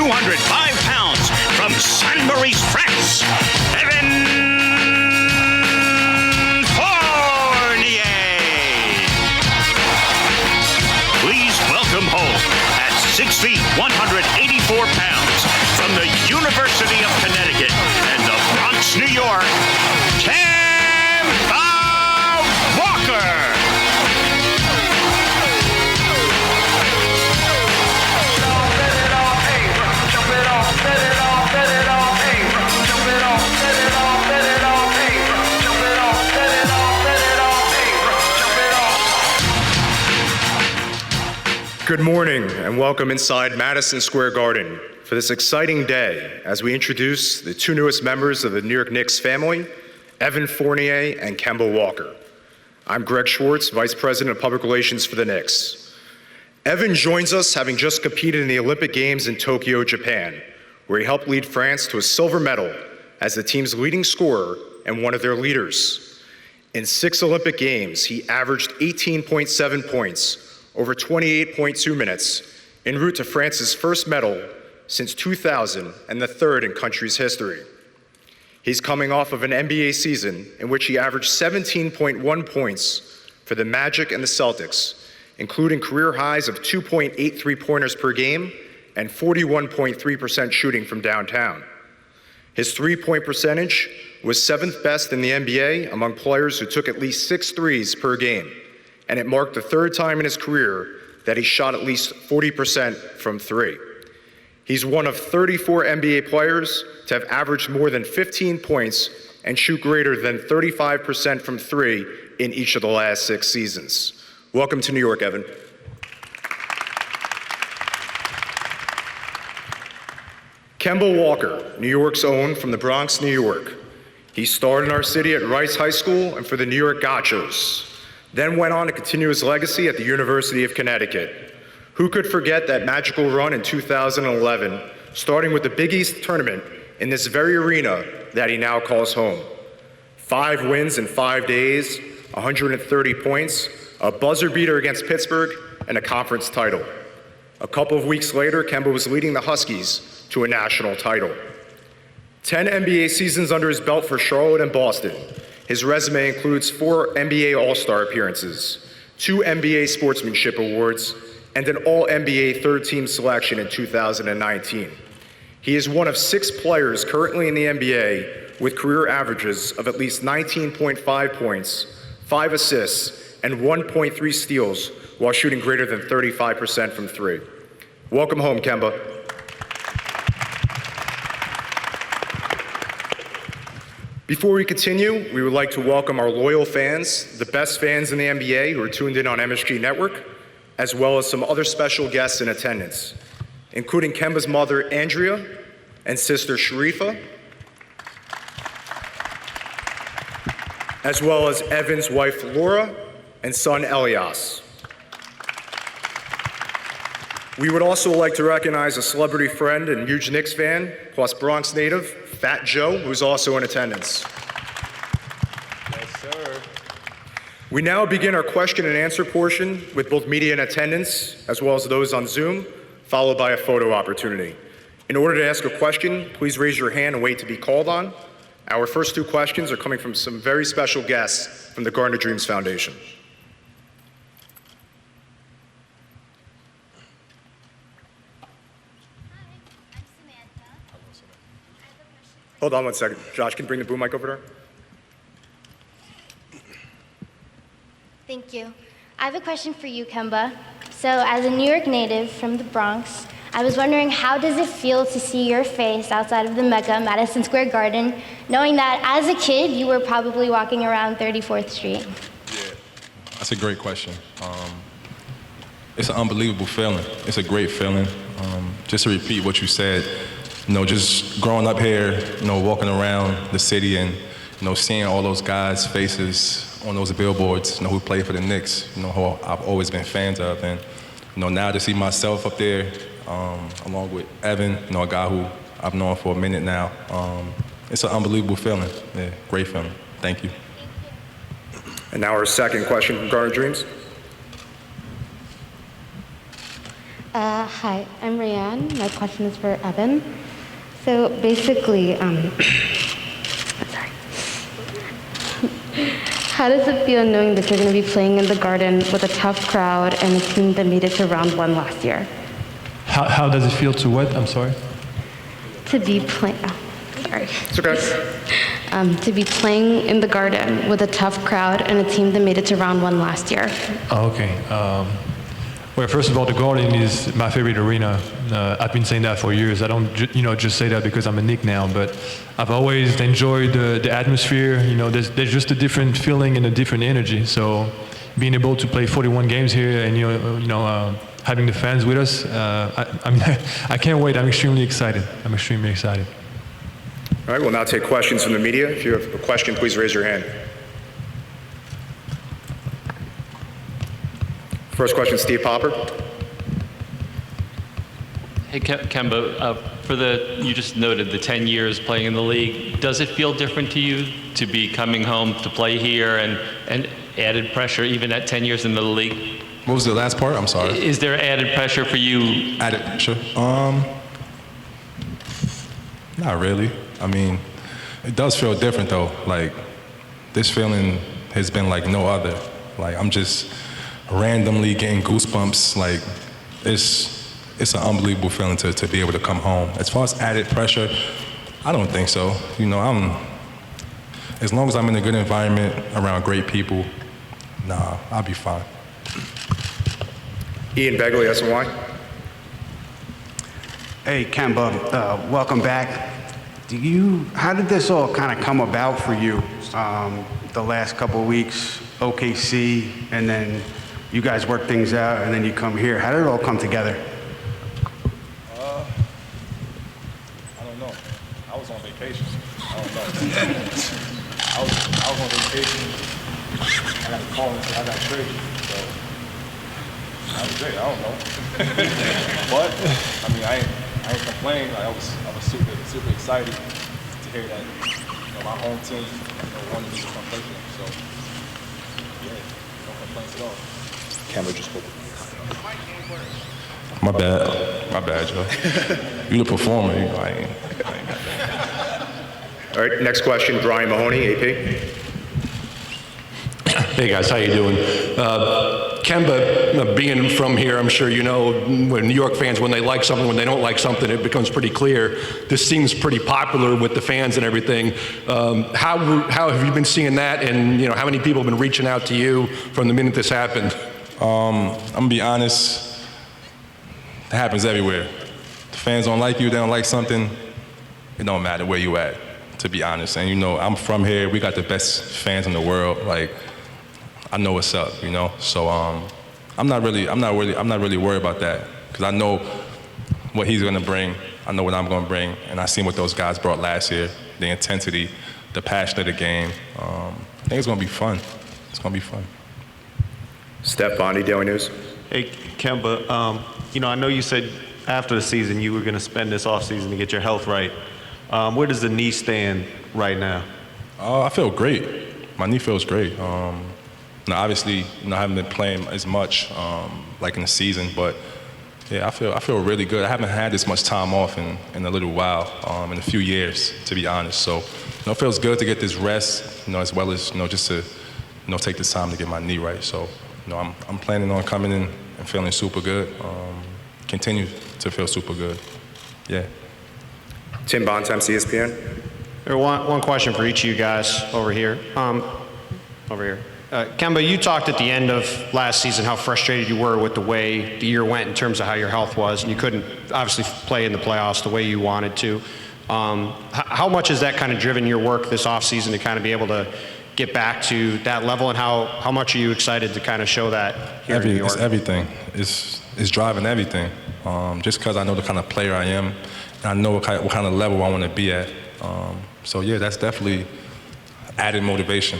205 pounds, from Saint-Maurice, France, Evan Fournier. Please welcome home at 6 feet, 184 pounds, from the University of Connecticut and the Bronx, New York, Kemba Walker. Good morning and welcome inside Madison Square Garden for this exciting day as we introduce the two newest members of the New York Knicks family, Evan Fournier and Kemba Walker. I'm Greg Schwartz, Vice President of Public Relations for the Knicks. Evan joins us having just competed in the Olympic Games in Tokyo, Japan, where he helped lead France to a silver medal as the team's leading scorer and one of their leaders. In 6 Olympic Games, he averaged 18.7 points over 28.2 minutes, en route to France's first medal since 2000 and the third in country's history. He's coming off of an NBA season in which he averaged 17.1 points for the Magic and the Celtics, including career highs of 2.8 three-pointers per game and 41.3% shooting from downtown. His three-point percentage was 7th best in the NBA among players who took at least 6 threes per game, and it marked the 3rd time in his career that he shot at least 40% from 3. He's one of 34 NBA players to have averaged more than 15 points and shoot greater than 35% from 3 in each of the last 6 seasons. Welcome to New York, Evan. Kemba Walker, New York's own from the Bronx, New York. He starred in our city at Rice High School and for the New York Gauchos, then went on to continue his legacy at the University of Connecticut. Who could forget that magical run in 2011, starting with the Big East tournament in this very arena that he now calls home. 5 wins in 5 days, 130 points, a buzzer beater against Pittsburgh, and a conference title. A couple of weeks later, Kemba was leading the Huskies to a national title. 10 NBA seasons under his belt for Charlotte and Boston. His resume includes 4 NBA All-Star appearances, 2 NBA Sportsmanship Awards, and an All-NBA third-team selection in 2019. He is one of 6 players currently in the NBA with career averages of at least 19.5 points, 5 assists, and 1.3 steals while shooting greater than 35% from 3. Welcome home, Kemba. Before we continue, we would like to welcome our loyal fans, the best fans in the NBA who are tuned in on MSG Network, as well as some other special guests in attendance, including Kemba's mother, Andrea, and sister, Sharifa, as well as Evan's wife, Laura, and son, Elias. We would also like to recognize a celebrity friend and huge Knicks fan, plus Bronx native, Fat Joe, who's also in attendance. Yes, sir. We now begin our question and answer portion with both media in attendance, as well as those on Zoom, followed by a photo opportunity. In order to ask a question, please raise your hand and wait to be called on. Our first 2 questions are coming from some very special guests from the Garden of Dreams Foundation. Hold on one second. Josh, can you bring the boom mic over to her? Thank you. I have a question for you, Kemba. So as a New York native from the Bronx, I was wondering, how does it feel to see your face outside of the Mecca, Madison Square Garden, knowing that as a kid, you were probably walking around 34th Street? Yeah, that's a great question. It's an unbelievable feeling. It's a great feeling. Just to repeat what you said, just growing up here, walking around the city and, seeing all those guys' faces on those billboards, who play for the Knicks, who I've always been fans of. And, now to see myself up there, along with Evan, a guy who I've known for a minute now, it's an unbelievable feeling. Yeah, great feeling. Thank you. And now our second question from Garden of Dreams. Hi, I'm Rayanne. My question is for Evan. So basically, sorry. How does it feel knowing that you're going to be playing in the Garden with a tough crowd and a team that made it to round one last year? How does it feel to what? I'm sorry. To be playing. Sorry. It's okay. To be playing in the Garden with a tough crowd and a team that made it to round one last year. Oh, okay. Well, first of all, the Garden is my favorite arena. I've been saying that for years. I don't, just say that because I'm a Knick now, but I've always enjoyed the atmosphere. There's just a different feeling and a different energy. So, being able to play 41 games here and having the fans with us, I can't wait. I'm extremely excited. All right, we'll now take questions from the media. If you have a question, please raise your hand. First question, Steve Popper. Hey, Kemba, you just noted the 10 years playing in the league. Does it feel different to you to be coming home to play here and added pressure even at 10 years in the league? What was the last part? I'm sorry. Is there added pressure for you? Added pressure? Not really. I mean, it does feel different though. Like, this feeling has been like no other. Like, I'm just randomly getting goosebumps. Like, it's an unbelievable feeling to be able to come home. As far as added pressure, I don't think so. As long as I'm in a good environment around great people, I'll be fine. Ian Begley, SNY. Hey, Kemba, welcome back. How did this all kind of come about for you? The last couple of weeks, OKC, and then you guys work things out, and then you come here. How did it all come together? I don't know. I was on vacation. I don't know. I was on vacation. I got a call and said I got traded. So that was it. I don't know. But I mean, I ain't complaining. I was super excited to hear that my home team wanted me to come play for them. So yeah, no complaints at all. Kemba just spoke. My bad, Joe. You the performer, I ain't got that. All right, next question, Brian Mahoney, AP. Hey guys, how you doing? Kemba, being from here, I'm sure you know, when New York fans, when they like something, when they don't like something, it becomes pretty clear. This seems pretty popular with the fans and everything. How have you been seeing that, and how many people have been reaching out to you from the minute this happened? I'm gonna be honest, it happens everywhere. The fans don't like you, they don't like something, it don't matter where you at, to be honest. And I'm from here, we got the best fans in the world. Like, I know what's up, So I'm not really worried about that, because I know what he's gonna bring, I know what I'm gonna bring, and I seen what those guys brought last year, the intensity, the passion of the game. I think it's gonna be fun. It's gonna be fun. Steph Bondi, Daily News. Hey, Kemba, I know you said after the season you were going to spend this offseason to get your health right. Where does the knee stand right now? I feel great. My knee feels great. Obviously, I haven't been playing as much like in the season, but yeah, I feel really good. I haven't had this much time off in a little while, in a few years, to be honest. So, it feels good to get this rest, as well as just to take this time to get my knee right. So, I'm planning on coming in and feeling super good. Continue to feel super good. Yeah. Tim Bontemps, ESPN. One question for each of you guys over here. Kemba, you talked at the end of last season how frustrated you were with the way the year went in terms of how your health was, and you couldn't obviously play in the playoffs the way you wanted to. How much has that kind of driven your work this offseason to kind of be able to get back to that level, and how much are you excited to kind of show that here in New York? It's everything. It's driving everything. Just because I know the kind of player I am, and I know what kind of level I want to be at. So yeah, that's definitely added motivation.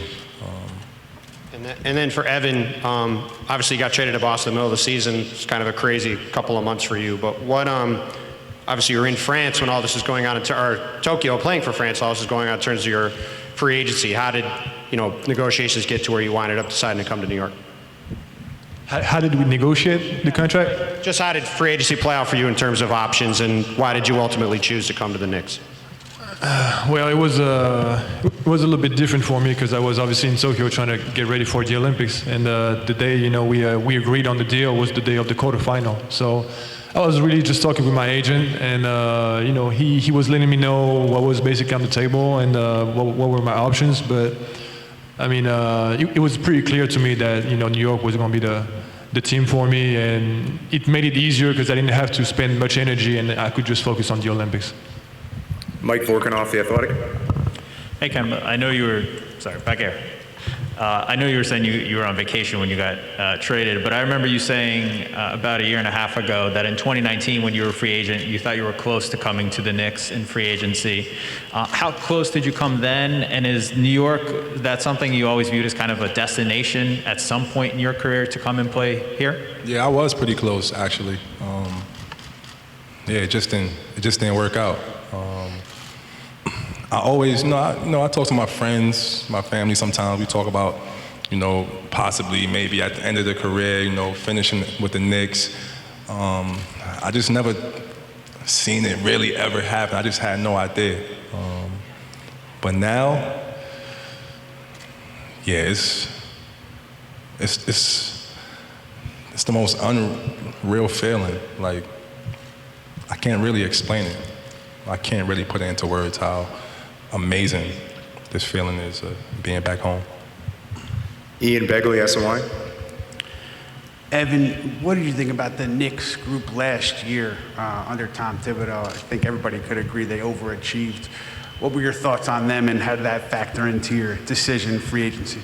And then for Evan, obviously you got traded to Boston in the middle of the season. It's kind of a crazy couple of months for you. But what, obviously you're in France when all this is going on, or Tokyo playing for France, all this is going on in terms of your free agency. How did negotiations get to where you winded up deciding to come to New York? How did we negotiate the contract? Just how did free agency play out for you in terms of options, and why did you ultimately choose to come to the Knicks? Well, it was a little bit different for me because I was obviously in Tokyo trying to get ready for the Olympics, and the day we agreed on the deal was the day of the quarterfinal. So I was really just talking with my agent, and he was letting me know what was basically on the table and what were my options. But I mean, it was pretty clear to me that New York was going to be the team for me, and it made it easier because I didn't have to spend much energy and I could just focus on the Olympics. Mike Vorkanoff, The Athletic. Hey, Kemba, I know you were, sorry, back here. I know you were saying you were on vacation when you got traded, but I remember you saying about a year and a half ago that in 2019 when you were a free agent, you thought you were close to coming to the Knicks in free agency. How close did you come then? And is New York, that something you always viewed as kind of a destination at some point in your career to come and play here? Yeah, I was pretty close, actually. It just didn't work out. I always, I talk to my friends, my family sometimes. We talk about, possibly maybe at the end of the career, finishing with the Knicks. I just never seen it really ever happen. I just had no idea. But now, yeah, it's the most unreal feeling. Like, I can't really explain it. I can't really put it into words how amazing this feeling is being back home. Ian Begley, SNY. Evan, what did you think about the Knicks group last year under Tom Thibodeau? I think everybody could agree they overachieved. What were your thoughts on them, and how did that factor into your decision free agency?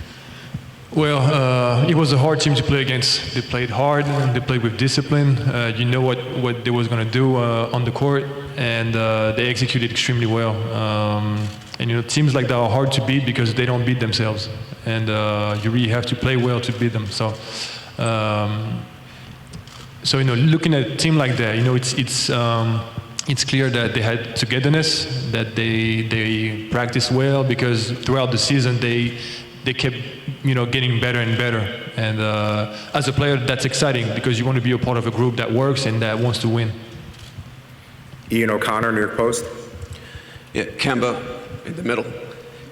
Well, it was a hard team to play against. They played hard, they played with discipline. You know what they was going to do on the court, and they executed extremely well. And teams like that are hard to beat because they don't beat themselves, and you really have to play well to beat them. So looking at a team like that, it's clear that they had togetherness, that they practiced well, because throughout the season they kept getting better and better. And as a player, that's exciting because you want to be a part of a group that works and that wants to win. Ian O'Connor, New York Post. Yeah, Kemba, in the middle.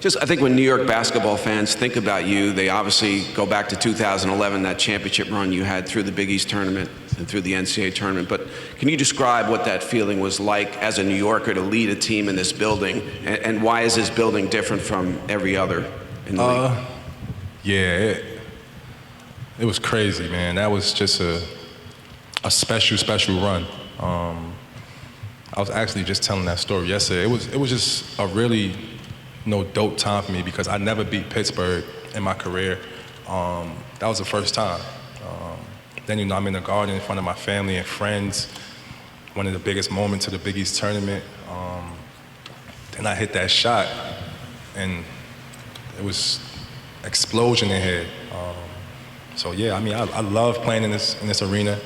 I think when New York basketball fans think about you, they obviously go back to 2011, that championship run you had through the Big East tournament and through the NCAA tournament. But can you describe what that feeling was like as a New Yorker to lead a team in this building? And why is this building different from every other in the league? Yeah, it was crazy, man. That was just a special run. I was actually just telling that story yesterday. It was just a really dope time for me because I never beat Pittsburgh in my career. That was the first time. Then I'm in the Garden in front of my family and friends. One of the biggest moments of the Big East tournament. Then I hit that shot, and it was explosion in here. So yeah, I mean, I love playing in this arena.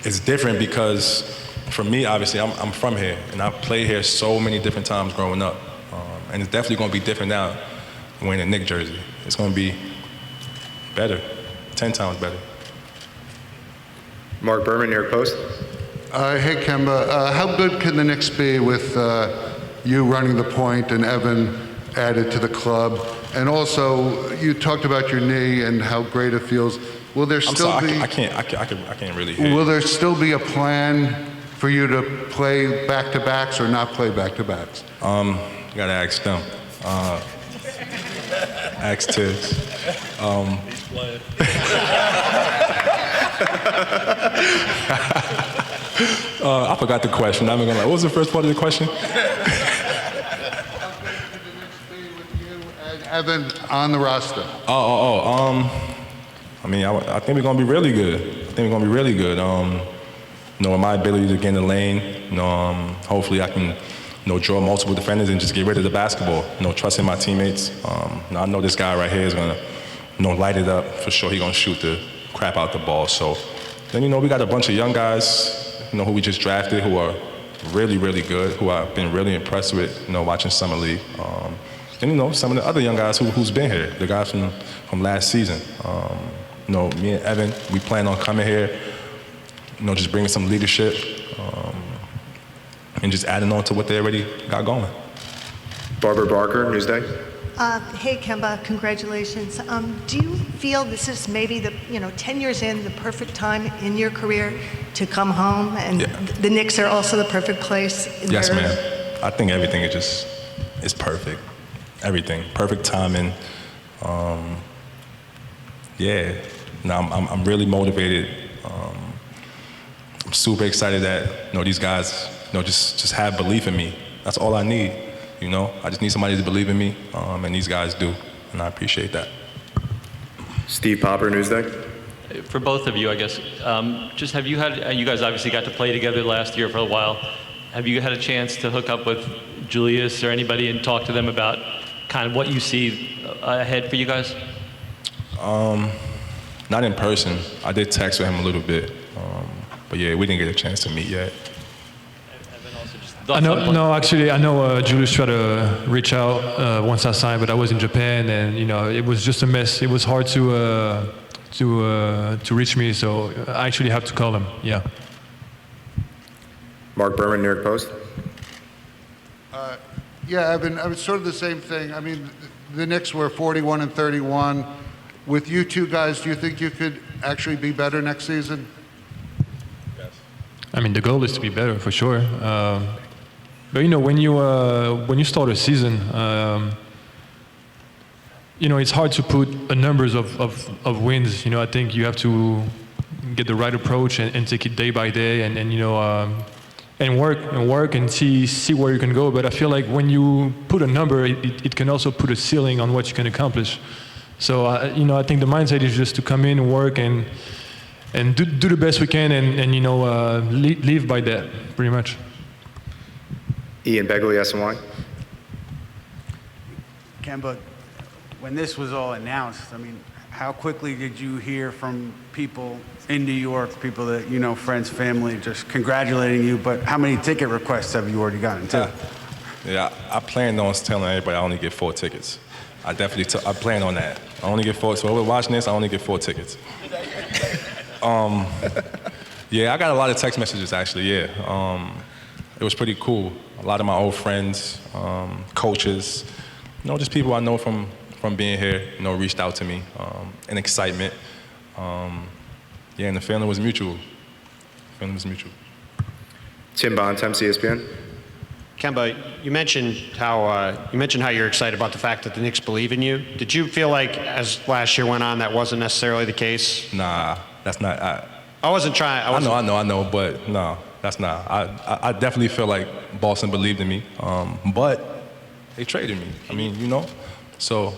It's different because for me, obviously, I'm from here, and I've played here so many different times growing up. And it's definitely going to be different now wearing a Knicks jersey. It's going to be better, 10 times better. Mark Berman, New York Post. Hey, Kemba, how good can the Knicks be with you running the point and Evan added to the club? And also, you talked about your knee and how great it feels. Will there still be? I can't really hear. Will there still be a plan for you to play back-to-backs or not play back-to-backs? You gotta ask them. Ask Tibbs. I forgot the question. I'm gonna lie. What was the first part of the question? Evan on the roster. I mean, I think we're gonna be really good. With my ability to get in the lane, hopefully I can, draw multiple defenders and just get rid of the basketball. Trusting my teammates. I know this guy right here is gonna, light it up for sure. He's gonna shoot the crap out the ball. So then, we got a bunch of young guys, who we just drafted who are really, really good, who I've been really impressed with, watching Summer League. And some of the other young guys who's been here, the guys from last season. me and Evan, we plan on coming here, just bringing some leadership and just adding on to what they already got going. Barbara Barker, Newsday. Hey, Kemba, congratulations. Do you feel this is maybe 10 years in, the perfect time in your career to come home, and the Knicks are also the perfect place? Yes, ma'am. I think everything is perfect. Everything, perfect timing. I'm really motivated. I'm super excited that these guys just have belief in me. That's all I need. I just need somebody to believe in me, and these guys do, and I appreciate that. Steve Popper, Newsday. For both of you, I guess, you guys obviously got to play together last year for a while. Have you had a chance to hook up with Julius or anybody and talk to them about kind of what you see ahead for you guys? Not in person. I did text with him a little bit, but yeah, we didn't get a chance to meet yet. I know Julius tried to reach out once I signed, but I was in Japan, and it was just a mess. It was hard to reach me, so I actually have to call him. Yeah. Mark Berman, New York Post. Evan, I was sort of the same thing. I mean, the Knicks were 41-31. With you two guys, do you think you could actually be better next season? Yes. I mean, the goal is to be better for sure. But when you start a season, it's hard to put a numbers of wins. I think you have to get the right approach and take it day by day, and work and see where you can go. But I feel like when you put a number, it can also put a ceiling on what you can accomplish. So I think the mindset is just to come in and work and do the best we can and live by that pretty much. Ian Begley, SNY. Kemba, when this was all announced, I mean, how quickly did you hear from people in New York, people that friends, family, just congratulating you? But how many ticket requests have you already gotten too? I planned on telling everybody I only get 4 tickets. I plan on that. I only get 4. So whoever watching this, I only get 4 tickets. I got a lot of text messages actually. It was pretty cool. A lot of my old friends, coaches, just people I know from being here, reached out to me, and excitement. And the feeling was mutual. Tim Bontemps, ESPN. Kemba, you mentioned how you're excited about the fact that the Knicks believe in you. Did you feel like as last year went on, that wasn't necessarily the case? Nah, that's not. I wasn't trying. I know, but no, that's not. I definitely feel like Boston believed in me, but they traded me. I mean, so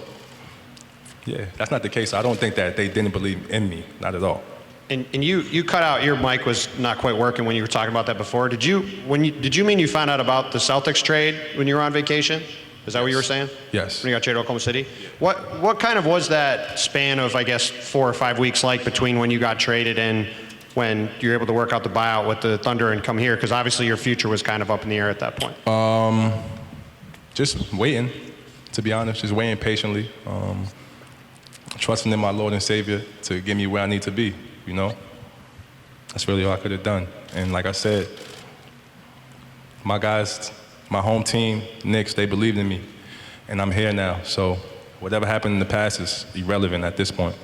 yeah, that's not the case. I don't think that they didn't believe in me, not at all. And you cut out, your mic was not quite working when you were talking about that before. Did you mean you found out about the Celtics trade when you were on vacation? Is that what you were saying? Yes. When you got traded to Oklahoma City? What kind of was that span of, I guess, 4 or 5 weeks like between when you got traded and when you were able to work out the buyout with the Thunder and come here? Because obviously your future was kind of up in the air at that point. Just waiting, to be honest, just waiting patiently. Trusting in my Lord and Savior to get me where I need to be, That's really all I could have done. And like I said, my guys, my home team, Knicks, they believed in me. And I'm here now. So whatever happened in the past is irrelevant at this point.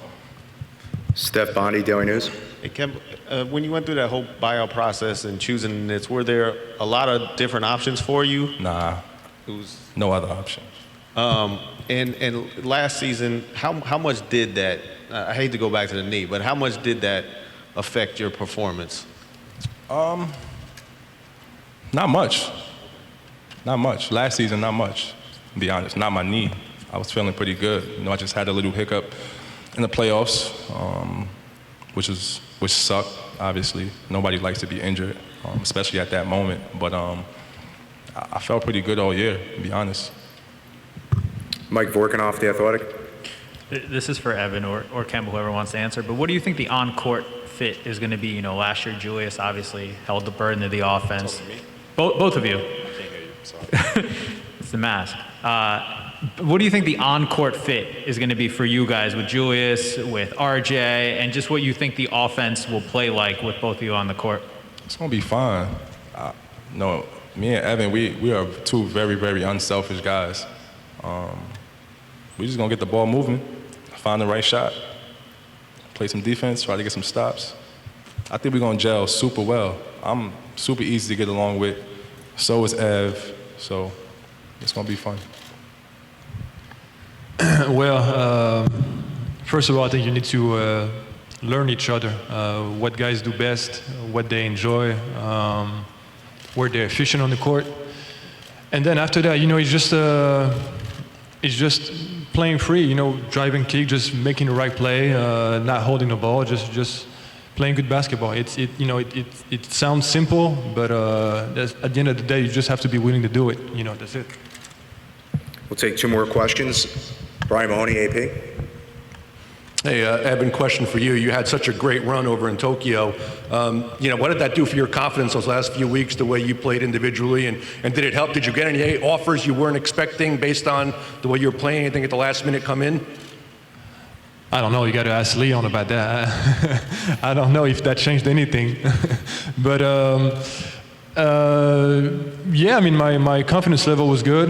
Steph Bondy, Daily News. Hey, Kemba, when you went through that whole buyout process and choosing the Knicks, were there a lot of different options for you? Nah, no other option. And last season, how much did that, I hate to go back to the knee, but how much did that affect your performance? Not much. Last season, not much, to be honest. Not my knee. I was feeling pretty good. I just had a little hiccup in the playoffs, which sucked, obviously. Nobody likes to be injured, especially at that moment. But I felt pretty good all year, to be honest. Mike Vorkanoff, The Athletic. This is for Evan or Kemba, whoever wants to answer. But what do you think the on-court fit is going to be? Last year Julius obviously held the burden of the offense. Both of you. I can't hear you. Sorry. It's the mask. what do you think the on-court fit is going to be for you guys with Julius, with RJ, and just what you think the offense will play like with both of you on the court? It's going to be fine. No, me and Evan, we are two very, very unselfish guys. We're just going to get the ball moving, find the right shot, play some defense, try to get some stops. I think we're going to gel super well. I'm super easy to get along with. So is Ev. So it's going to be fun. Well, first of all, I think you need to learn each other, what guys do best, what they enjoy, where they're efficient on the court. And then after that, it's just playing free, driving kick, just making the right play, not holding the ball, just playing good basketball. It sounds simple, but at the end of the day, you just have to be willing to do it. That's it. We'll take two more questions. Brian Mahoney, AP. Hey, Evan, question for you. You had such a great run over in Tokyo. What did that do for your confidence those last few weeks, the way you played individually? And did it help? Did you get any offers you weren't expecting based on the way you were playing? Anything at the last minute come in? I don't know. You got to ask Leon about that. I don't know if that changed anything. But yeah, I mean, my confidence level was good.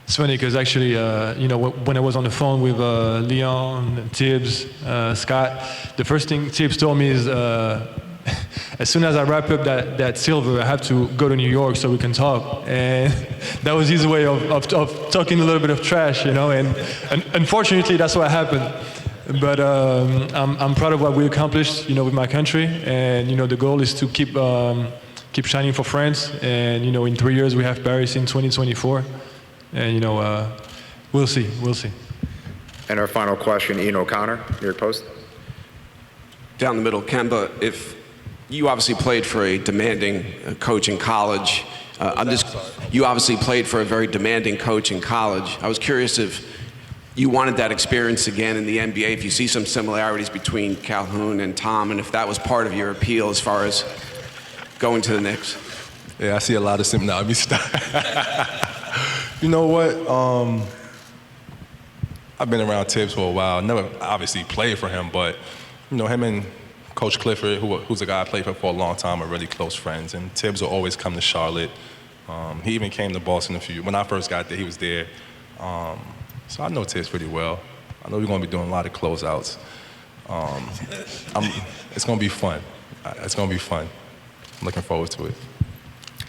It's funny because actually, when I was on the phone with Leon, Tibbs, Scott, the first thing Tibbs told me is, as soon as I wrap up that silver, I have to go to New York so we can talk. And that was his way of talking a little bit of trash, and unfortunately, that's what happened. But I'm proud of what we accomplished, with my country. And, the goal is to keep shining for France. And, in 3 years, we have Paris in 2024. And, we'll see. And our final question, Ian O'Connor, New York Post. Down the middle, Kemba, if you obviously played for a demanding coach in college. You obviously played for a very demanding coach in college. I was curious if you wanted that experience again in the NBA, if you see some similarities between Calhoun and Tom, and if that was part of your appeal as far as going to the Knicks. Yeah, I see a lot of similarities. You know what? I've been around Tibbs for a while. Never obviously played for him, but him and Coach Clifford, who's a guy I played for a long time, are really close friends. And Tibbs will always come to Charlotte. He even came to Boston when I first got there, he was there. So I know Tibbs pretty well. I know we're going to be doing a lot of closeouts. It's going to be fun. I'm looking forward to it.